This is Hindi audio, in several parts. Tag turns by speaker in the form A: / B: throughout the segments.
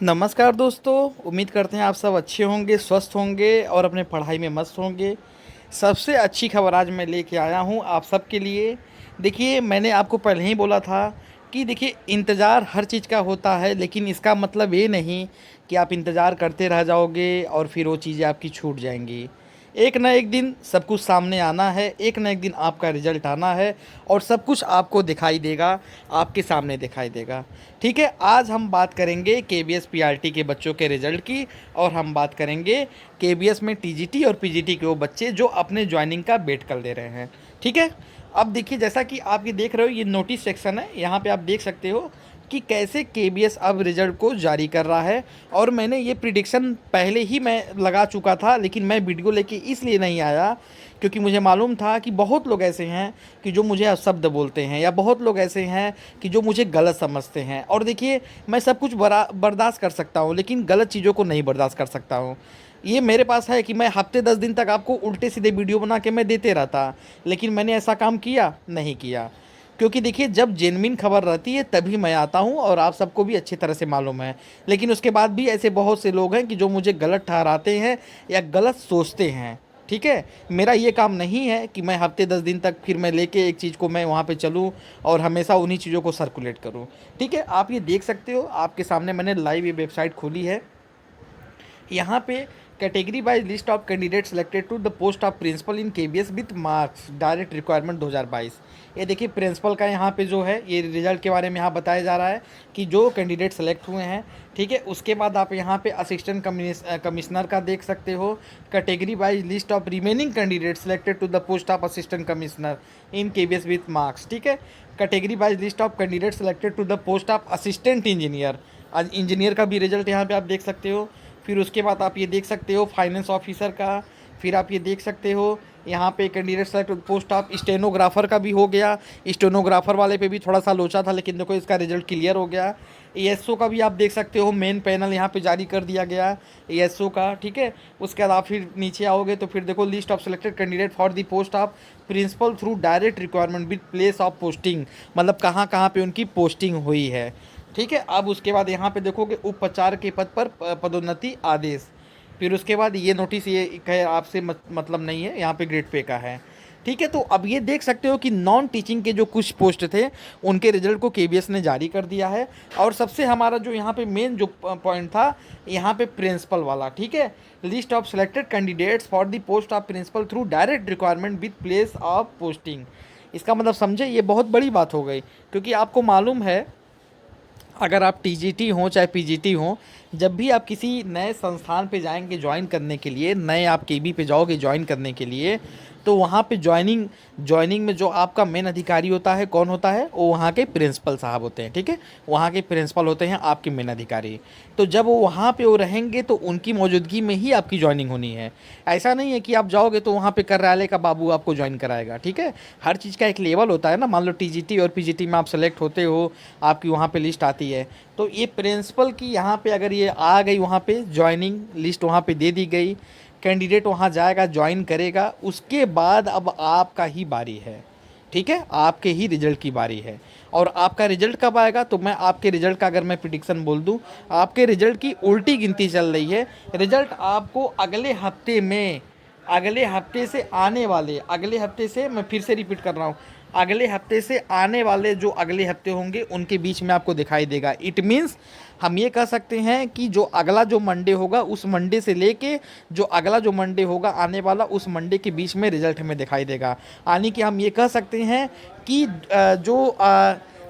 A: नमस्कार दोस्तों। उम्मीद करते हैं आप सब अच्छे होंगे, स्वस्थ होंगे और अपने पढ़ाई में मस्त होंगे। सबसे अच्छी खबर आज मैं लेके आया हूँ आप सब के लिए। देखिए, मैंने आपको पहले ही बोला था कि देखिए, इंतज़ार हर चीज़ का होता है, लेकिन इसका मतलब ये नहीं कि आप इंतज़ार करते रह जाओगे और फिर वो चीज़ें आपकी छूट जाएंगी। एक ना एक दिन सब कुछ सामने आना है, एक ना एक दिन आपका रिजल्ट आना है और सब कुछ आपको दिखाई देगा, आपके सामने दिखाई देगा। ठीक है, आज हम बात करेंगे केबीएस पीआरटी के बच्चों के रिजल्ट की, और हम बात करेंगे केबीएस में टीजीटी और पीजीटी के वो बच्चे जो अपने ज्वाइनिंग का वेट कर ले रहे हैं। ठीक है, अब देखिए, जैसा कि आप ये देख रहे हो, ये नोटिस सेक्शन है। यहाँ पे आप देख सकते हो कि कैसे केबीएस अब रिजल्ट को जारी कर रहा है। और मैंने ये प्रिडिक्शन पहले ही मैं लगा चुका था, लेकिन मैं वीडियो लेके इसलिए नहीं आया क्योंकि मुझे मालूम था कि बहुत लोग ऐसे हैं कि जो मुझे अशब्द बोलते हैं, या बहुत लोग ऐसे हैं कि जो मुझे गलत समझते हैं। और देखिए, मैं सब कुछ बर्दाश्त कर सकता हूँ, लेकिन गलत चीज़ों को नहीं बर्दाश्त कर सकता हूँ। ये मेरे पास है कि मैं हफ्ते 10 दिन तक आपको उल्टे सीधे वीडियो बना के मैं देते रहता, लेकिन मैंने ऐसा काम किया नहीं किया। क्योंकि देखिए, जब जेन्युइन खबर रहती है तभी मैं आता हूँ, और आप सबको भी अच्छी तरह से मालूम है। लेकिन उसके बाद भी ऐसे बहुत से लोग हैं कि जो मुझे गलत ठहराते हैं या गलत सोचते हैं। ठीक है, मेरा ये काम नहीं है कि मैं हफ्ते 10 दिन तक फिर मैं लेके एक चीज़ को मैं वहाँ पे चलूँ और हमेशा उन्हीं चीज़ों को सर्कुलेट करूँ। ठीक है, आप ये देख सकते हो, आपके सामने मैंने लाइव ये वेबसाइट खोली है। यहाँ पे category wise list of candidate selected to the post of principal in KBS with marks direct requirement 2022। ये देखिए, प्रिंसिपल का यहाँ पे जो है ये रिजल्ट के बारे में यहाँ बताया जा रहा है कि जो कैंडिडेट सेलेक्ट हुए हैं। ठीक है, उसके बाद आप यहाँ पे असिस्टेंट कमिश्नर का देख सकते हो। Category wise list of remaining candidate selected to the post of assistant commissioner in KBS with marks. ठीक है, category wise list of candidate selected to the post of assistant engineer. आज इंजीनियर का भी रिजल्ट यहाँ पे आप देख सकते हो। फिर उसके बाद आप ये देख सकते हो फाइनेंस ऑफिसर का। फिर आप ये देख सकते हो यहाँ पे candidate select post of stenographer का भी हो गया। स्टेनोग्राफर वाले पे भी थोड़ा सा लोचा था, लेकिन देखो इसका रिजल्ट क्लियर हो गया। एएसओ का भी आप देख सकते हो, मेन पैनल यहाँ पे जारी कर दिया गया एएसओ का। ठीक है, उसके बाद आप फिर नीचे आओगे तो फिर देखो list of selected candidate for the post of principal through direct requirement with place of posting, मतलब कहाँ कहाँ पे उनकी पोस्टिंग हुई है। ठीक है, अब उसके बाद यहाँ पे देखोगे उपचार के पद पर पदोन्नति आदेश। फिर उसके बाद ये नोटिस, ये कहे आपसे मतलब नहीं है, यहाँ पे ग्रेड पे का है। ठीक है, तो अब ये देख सकते हो कि नॉन टीचिंग के जो कुछ पोस्ट थे उनके रिजल्ट को केबीएस ने जारी कर दिया है। और सबसे हमारा जो यहाँ पे मेन जो पॉइंट था, यहाँ पे प्रिंसिपल वाला। ठीक है, list of selected candidates for the post of principal through direct requirement with place of posting. इसका मतलब समझे, ये बहुत बड़ी बात हो गई। क्योंकि आपको मालूम है, अगर आप टीजीटी हों चाहे पीजीटी हों, जब भी आप किसी नए संस्थान पे जाएंगे ज्वाइन करने के लिए, नए आप केबी पे जाओगे ज्वाइन करने के लिए, तो वहाँ पे ज्वाइनिंग में जो आपका मेन अधिकारी होता है, कौन होता है? वो वहाँ के प्रिंसिपल साहब होते हैं। ठीक है, वहाँ के प्रिंसिपल होते हैं आपके मेन अधिकारी। तो जब वो वहाँ पे वो रहेंगे तो उनकी मौजूदगी में ही आपकी ज्वाइनिंग होनी है। ऐसा नहीं है कि आप जाओगे तो वहाँ पे कार्यालय का बाबू आपको ज्वाइन कराएगा। ठीक है, हर चीज़ का एक लेवल होता है ना। मान लो टीजीटी और पीजीटी में आप सेलेक्ट होते हो, आपकी वहाँ पे लिस्ट आती है, तो ये प्रिंसिपल की यहाँ पे अगर ये आ गई, वहाँ पे ज्वाइनिंग लिस्ट वहाँ पे दे दी गई, कैंडिडेट वहाँ जाएगा, ज्वाइन करेगा, उसके बाद अब आपका ही बारी है। ठीक है, आपके ही रिजल्ट की बारी है। और आपका रिजल्ट कब आएगा? तो मैं आपके रिजल्ट का अगर मैं प्रिडिक्शन बोल दूं, आपके रिजल्ट की उल्टी गिनती चल रही है। रिजल्ट आपको अगले हफ्ते में, अगले हफ्ते से आने वाले, अगले हफ्ते से, मैं फिर से रिपीट कर रहा हूँ, अगले हफ्ते से आने वाले जो अगले हफ्ते होंगे उनके बीच में आपको दिखाई देगा। इट मीन्स हम ये कह सकते हैं कि जो अगला जो मंडे होगा, उस मंडे से लेके जो अगला जो मंडे होगा आने वाला, उस मंडे के बीच में रिजल्ट हमें दिखाई देगा। यानी कि हम ये कह सकते हैं कि जो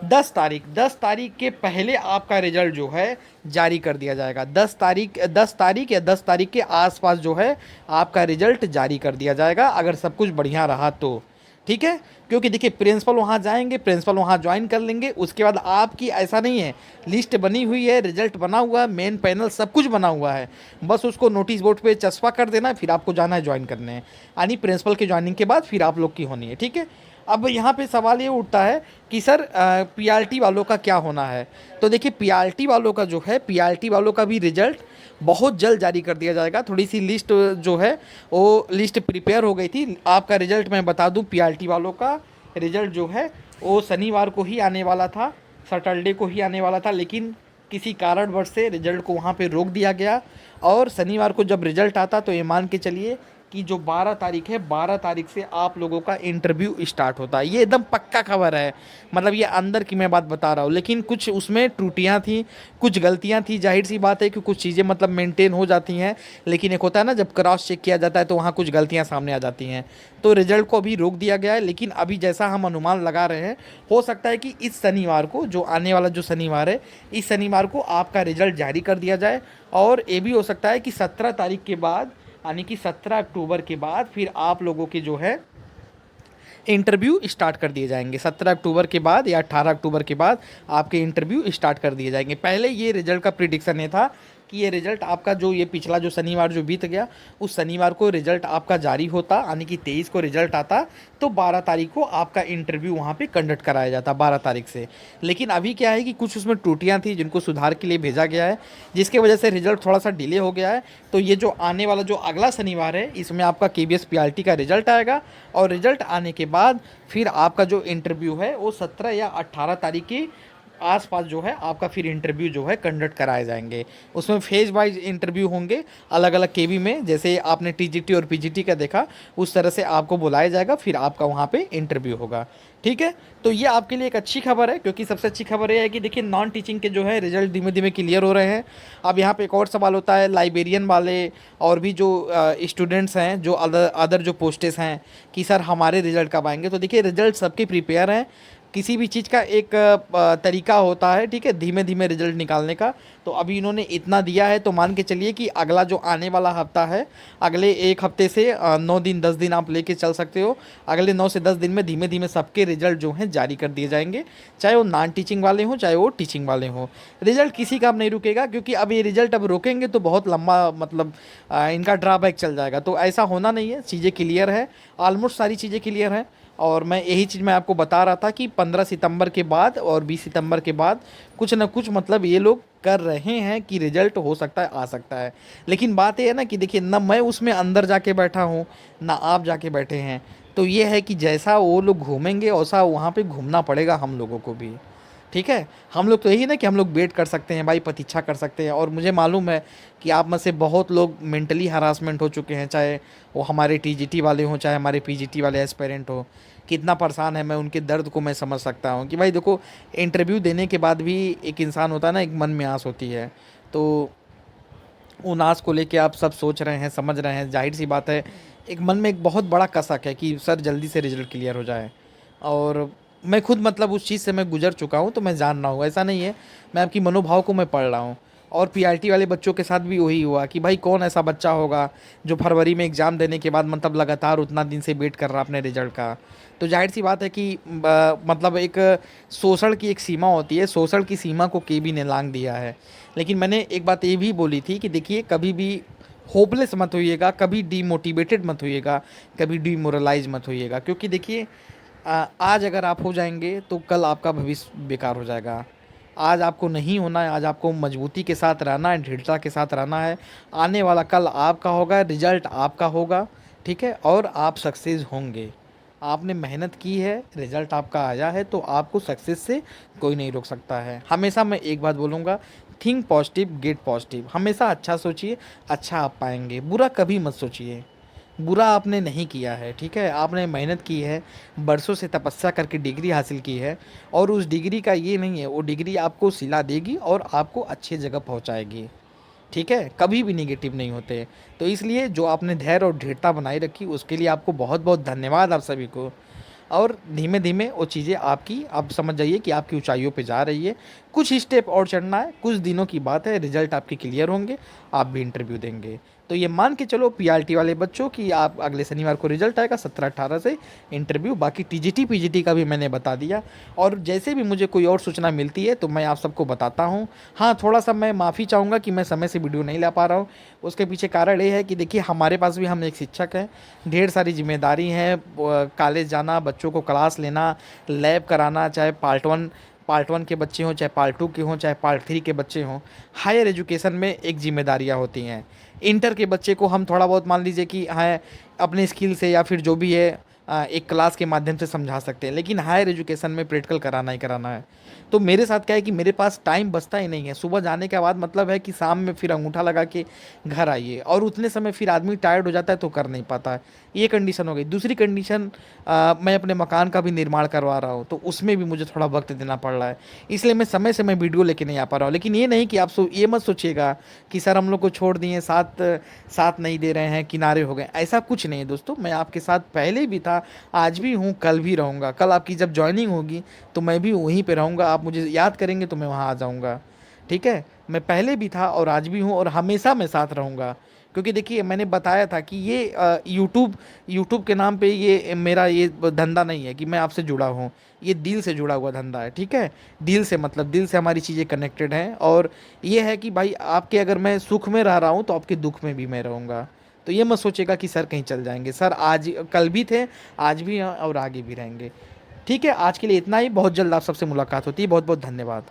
A: 10 तारीख के पहले आपका रिजल्ट जो है जारी कर दिया जाएगा। 10 तारीख या 10 तारीख के आसपास जो है आपका रिजल्ट जारी कर दिया जाएगा, अगर सब कुछ बढ़िया रहा तो। ठीक है, क्योंकि देखिए, प्रिंसिपल वहाँ जाएंगे, प्रिंसिपल वहाँ ज्वाइन कर लेंगे, उसके बाद आपकी ऐसा नहीं है, लिस्ट बनी हुई है, रिजल्ट बना हुआ है, मेन पैनल सब कुछ बना हुआ है, बस उसको नोटिस बोर्ड पे चस्पा कर देना है, फिर आपको जाना है ज्वाइन करने। यानी प्रिंसिपल के ज्वाइनिंग के बाद फिर आप लोग की होनी है। ठीक है, अब यहाँ पे सवाल ये उठता है कि सर पीआरटी वालों का क्या होना है? तो देखिए, पीआरटी वालों का जो है, पीआरटी वालों का भी रिजल्ट बहुत जल्द जारी कर दिया जाएगा। थोड़ी सी लिस्ट जो है वो लिस्ट प्रिपेयर हो गई थी। आपका रिजल्ट मैं बता दूं, पीआरटी वालों का रिजल्ट जो है वो शनिवार को ही आने वाला था, सैटरडे को ही आने वाला था, लेकिन किसी कारणवश से रिज़ल्ट को वहाँ पे रोक दिया गया और शनिवार को जब रिज़ल्ट आता तो ये मान के चलिए कि जो 12 तारीख है, 12 तारीख से आप लोगों का इंटरव्यू स्टार्ट होता है। ये एकदम पक्का खबर है, मतलब ये अंदर की मैं बात बता रहा हूँ। लेकिन कुछ उसमें त्रुटियाँ थी, कुछ गलतियाँ थी। ज़ाहिर सी बात है कि कुछ चीज़ें मतलब मेंटेन हो जाती हैं, लेकिन एक होता है ना जब क्रॉस चेक किया जाता है तो वहाँ कुछ गलतियाँ सामने आ जाती हैं। तो रिज़ल्ट को अभी रोक दिया गया है, लेकिन अभी जैसा हम अनुमान लगा रहे हैं, हो सकता है कि इस शनिवार को, जो आने वाला जो शनिवार है, इस शनिवार को आपका रिज़ल्ट जारी कर दिया जाए। और ये भी हो सकता है कि 17 तारीख के बाद, यानी कि 17 अक्टूबर के बाद फिर आप लोगों के जो है इंटरव्यू स्टार्ट कर दिए जाएंगे। 17 अक्टूबर के बाद या 18 अक्टूबर के बाद आपके इंटरव्यू स्टार्ट कर दिए जाएंगे। पहले ये रिजल्ट का प्रिडिक्शन ये था कि ये रिजल्ट आपका जो ये पिछला जो शनिवार जो बीत गया, उस शनिवार को रिजल्ट आपका जारी होता, यानी कि 23 को रिजल्ट आता, तो 12 तारीख को आपका इंटरव्यू वहाँ पे कंडक्ट कराया जाता 12 तारीख से। लेकिन अभी क्या है कि कुछ उसमें त्रुटियाँ थी जिनको सुधार के लिए भेजा गया है, जिसकी वजह से रिजल्ट थोड़ा सा डिले हो गया है। तो ये जो आने वाला जो अगला शनिवार है, इसमें आपका KBS PRT का रिजल्ट आएगा और रिजल्ट आने के बाद फिर आपका जो इंटरव्यू है वो 17 या 18 तारीख की आसपास जो है आपका फिर इंटरव्यू जो है कंडक्ट कराए जाएंगे। उसमें फेज वाइज इंटरव्यू होंगे अलग अलग केबी में, जैसे आपने TGT और PGT का देखा उस तरह से आपको बुलाया जाएगा, फिर आपका वहाँ पे इंटरव्यू होगा। ठीक है, तो ये आपके लिए एक अच्छी खबर है, क्योंकि सबसे अच्छी खबर ये है कि देखिए नॉन टीचिंग के जो है रिजल्ट धीमे धीमे क्लियर हो रहे हैं। अब यहाँ पे एक और सवाल होता है, लाइब्रेरियन वाले और भी जो स्टूडेंट्स हैं, जो अदर जो पोस्टेस हैं, कि सर हमारे रिजल्ट कब आएंगे। तो देखिए रिजल्ट सबके प्रिपेयर हैं, किसी भी चीज़ का एक तरीका होता है, ठीक है, धीमे धीमे रिजल्ट निकालने का। तो अभी इन्होंने इतना दिया है, तो मान के चलिए कि अगला जो आने वाला हफ्ता है, अगले एक हफ्ते से 9 दिन 10 दिन आप लेके चल सकते हो। अगले 9 से 10 दिन में धीमे धीमे सबके रिजल्ट जो हैं जारी कर दिए जाएंगे, चाहे वो नॉन टीचिंग वाले हों चाहे वो टीचिंग वाले हों। रिजल्ट किसी का अब नहीं रुकेगा, क्योंकि अब ये रिजल्ट अब रोकेंगे तो बहुत लंबा मतलब इनका ड्रॉबैक चल जाएगा। तो ऐसा होना नहीं है, चीज़ें क्लियर है, ऑलमोस्ट सारी चीज़ें क्लियर हैं। और मैं यही चीज़ मैं आपको बता रहा था कि 15 सितंबर के बाद और 20 सितंबर के बाद कुछ ना कुछ मतलब ये लोग कर रहे हैं कि रिजल्ट हो सकता है, आ सकता है। लेकिन बात ये है ना कि देखिए, ना मैं उसमें अंदर जाके बैठा हूँ ना आप जाके बैठे हैं, तो ये है कि जैसा वो लोग घूमेंगे वैसा वहाँ पे घूमना पड़ेगा हम लोगों को भी। ठीक है, हम लोग तो यही ना कि हम लोग वेट कर सकते हैं भाई, प्रतीक्षा कर सकते हैं। और मुझे मालूम है कि आप में से बहुत लोग मेंटली हरासमेंट हो चुके हैं, चाहे वो हमारे TGT वाले हों चाहे हमारे PGT वाले एस्पेरेंट हो, कितना परेशान है। मैं उनके दर्द को मैं समझ सकता हूँ कि भाई देखो, इंटरव्यू देने के बाद भी एक इंसान होता है ना, एक मन में आस होती है। तो उन आस को लेके आप सब सोच रहे हैं, समझ रहे हैं, जाहिर सी बात है एक मन में एक बहुत बड़ा कसक है कि सर जल्दी से रिजल्ट क्लियर हो जाए। और मैं खुद मतलब उस चीज़ से मैं गुजर चुका हूँ, तो मैं जान रहा हूँ, ऐसा नहीं है, मैं आपकी मनोभाव को मैं पढ़ रहा हूँ। और PRT वाले बच्चों के साथ भी वही हुआ कि भाई कौन ऐसा बच्चा होगा जो फरवरी में एग्ज़ाम देने के बाद मतलब लगातार उतना दिन से वेट कर रहा अपने रिजल्ट का। तो जाहिर सी बात है कि मतलब एक शोषण की एक सीमा होती है, शोषण की सीमा को केबी ने लांघ दिया है। लेकिन मैंने एक बात ये भी बोली थी कि देखिए कभी भी होपलेस मत होइएगा, कभी डीमोटिवेटेड मत होइएगा, कभी डीमोरलाइज मत होइएगा, क्योंकि देखिए आज अगर आप हो जाएंगे तो कल आपका भविष्य बेकार हो जाएगा। आज आपको नहीं होना है, आज आपको मजबूती के साथ रहना है, दृढ़ता के साथ रहना है। आने वाला कल आपका होगा, रिजल्ट आपका होगा, ठीक है, और आप सक्सेस होंगे। आपने मेहनत की है, रिजल्ट आपका आया है, तो आपको सक्सेस से कोई नहीं रोक सकता है। हमेशा मैं एक बात बोलूँगा, थिंक पॉजिटिव गेट पॉजिटिव। हमेशा अच्छा सोचिए, अच्छा आप पाएंगे। बुरा कभी मत सोचिए, बुरा आपने नहीं किया है, ठीक है, आपने मेहनत की है, बरसों से तपस्या करके डिग्री हासिल की है, और उस डिग्री का ये नहीं है, वो डिग्री आपको सिला देगी और आपको अच्छी जगह पहुंचाएगी। ठीक है, कभी भी नेगेटिव नहीं होते। तो इसलिए जो आपने धैर्य और दृढ़ता बनाई रखी, उसके लिए आपको बहुत बहुत धन्यवाद आप सभी को। और धीमे धीमे वो चीज़ें आपकी, आप समझ जाइए कि आपकी ऊंचाइयों पे जा रही है। कुछ स्टेप और चढ़ना है, कुछ दिनों की बात है, रिजल्ट आपके क्लियर होंगे, आप भी इंटरव्यू देंगे। तो ये मान के चलो PRT वाले बच्चों की आप अगले शनिवार को रिजल्ट आएगा 17-18 से इंटरव्यू। बाकी TGT PGT का भी मैंने बता दिया, और जैसे भी मुझे कोई और सूचना मिलती है तो मैं आप सबको बताता हूँ। हाँ, थोड़ा सा मैं माफ़ी चाहूँगा कि मैं समय से वीडियो नहीं ला पा रहा हूँ। उसके पीछे कारण ये है कि देखिए हमारे पास भी, हम एक शिक्षक हैं, ढेर सारी जिम्मेदारी हैं, कॉलेज जाना, बच्चों को क्लास लेना, लैब कराना, चाहे पार्ट 1 के बच्चे हों, चाहे पार्ट 2 के हों, चाहे पार्ट 3 के बच्चे हों। हायर एजुकेशन में एक जिम्मेदारियाँ होती हैं। इंटर के बच्चे को हम थोड़ा बहुत मान लीजिए कि हाँ, अपने स्किल से या फिर जो भी है एक क्लास के माध्यम से समझा सकते हैं, लेकिन हायर एजुकेशन में प्रैक्टिकल कराना ही कराना है। तो मेरे साथ क्या है कि मेरे पास टाइम बचता ही नहीं है। सुबह जाने के बाद मतलब है कि शाम में फिर अंगूठा लगा के घर आइए, और उतने समय फिर आदमी टायर्ड हो जाता है तो कर नहीं पाता है। ये कंडीशन हो गई। दूसरी कंडीशन, मैं अपने मकान का भी निर्माण करवा रहा हूँ, तो उसमें भी मुझे थोड़ा वक्त देना पड़ रहा है, इसलिए मैं समय से मैं वीडियो लेके नहीं आ पा रहा हूँ। लेकिन ये नहीं कि आप ये मत सोचिएगा कि सर हम लोग को छोड़ दिए, साथ साथ नहीं दे रहे हैं, किनारे हो गए, ऐसा कुछ नहीं है दोस्तों। मैं आपके साथ पहले भी था, आज भी हूँ, कल भी रहूँगा। कल आपकी जब जॉइनिंग होगी तो मैं भी वहीं पे रहूँगा, आप मुझे याद करेंगे तो मैं वहाँ आ जाऊँगा। ठीक है, मैं पहले भी था और आज भी हूँ और हमेशा मैं साथ रहूँगा। क्योंकि देखिए मैंने बताया था कि ये यूट्यूब यूट्यूब के नाम पे ये मेरा ये धंधा नहीं है कि मैं आपसे जुड़ा हूँ, ये दिल से जुड़ा हुआ धंधा है। ठीक है, दिल से मतलब दिल से हमारी चीज़ें कनेक्टेड हैं, और ये है कि भाई आपके अगर मैं सुख में रह रहा हूँ तो आपके दुख में भी मैं रहूँगा। तो ये मत सोचिएगा कि सर कहीं चल जाएंगे, सर आज कल भी थे, आज भी हैं और आगे भी रहेंगे। ठीक है, आज के लिए इतना ही। बहुत जल्द आप सबसे मुलाकात होती है। बहुत बहुत धन्यवाद।